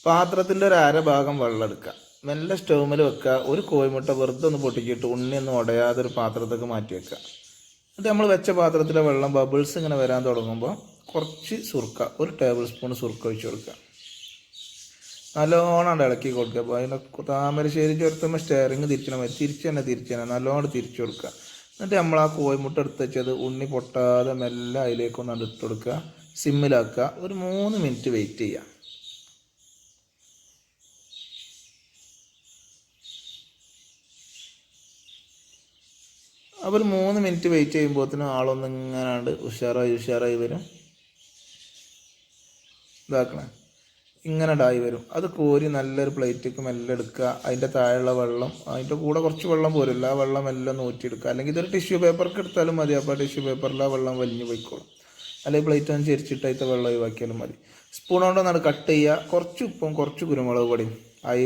പാത്രത്തിൻ്റെ ഒരു അര ഭാഗം വെള്ളം എടുക്കുക, മെല്ലെ സ്റ്റൗമിൽ വെക്കുക. ഒരു കോഴിമുട്ട വെറുതെ ഒന്ന് പൊട്ടിക്കിട്ട് ഉണ്ണിയൊന്നും ഉടയാതെ ഒരു പാത്രത്തേക്ക് മാറ്റി വെക്കുക. എന്നിട്ട് നമ്മൾ വെച്ച പാത്രത്തിലെ വെള്ളം ബബിൾസ് ഇങ്ങനെ വരാൻ തുടങ്ങുമ്പോൾ കുറച്ച് സുർക്ക, ഒരു ടേബിൾ സ്പൂൺ സുർക്ക ഒഴിച്ച് കൊടുക്കുക. നല്ലോണം ഇളക്കി കൊടുക്കുക. അപ്പോൾ അതിനെ താമരശ്ശേരി ചേർത്തുമ്പോൾ സ്റ്റെയറിങ് തിരിച്ചു തന്നെ നല്ലോണം തിരിച്ചു കൊടുക്കുക. എന്നിട്ട് നമ്മൾ ആ കോഴിമുട്ട എടുത്ത് വെച്ചത് ഉണ്ണി പൊട്ടാതെ മെല്ലെ അതിലേക്കൊന്ന് ഇട്ട് കൊടുക്കുക. സിമ്മിലാക്കുക. ഒരു 3 മിനിറ്റ് വെയിറ്റ് ചെയ്യുക. അപ്പോൾ ഒരു 3 മിനിറ്റ് വെയിറ്റ് ചെയ്യുമ്പോഴത്തേനും ആളൊന്ന് ഇങ്ങനെ ഉഷാറായി വരും. ഇതാക്കണേ, ഇങ്ങനെ ഡായി വരും. അത് കോരി നല്ലൊരു പ്ലേറ്റിലേക്ക് മെല്ലെ എടുക്കുക. അതിൻ്റെ താഴെയുള്ള വെള്ളം, അതിൻ്റെ കൂടെ കുറച്ച് വെള്ളം പോരില്ല, ആ വെള്ളം എല്ലാം ഊറ്റിയെടുക്കുക. അല്ലെങ്കിൽ ഇതൊരു ടിഷ്യൂ പേപ്പർക്ക് എടുത്താലും മതി. അപ്പോൾ ടിഷ്യൂ പേപ്പറിൽ ആ വെള്ളം വലിഞ്ഞ് പോയിക്കോളും. അല്ലെങ്കിൽ പ്ലേറ്റ് ഒന്ന് ചെരിച്ചിട്ട് അതിൻ്റെ വെള്ളം ഒഴിവാക്കിയാലും മതി. സ്പൂൺ കൊണ്ടൊന്നാണ് കട്ട് ചെയ്യുക. കുറച്ച് ഉപ്പും കുറച്ച് കുരുമുളക് പൊടിയും ആയി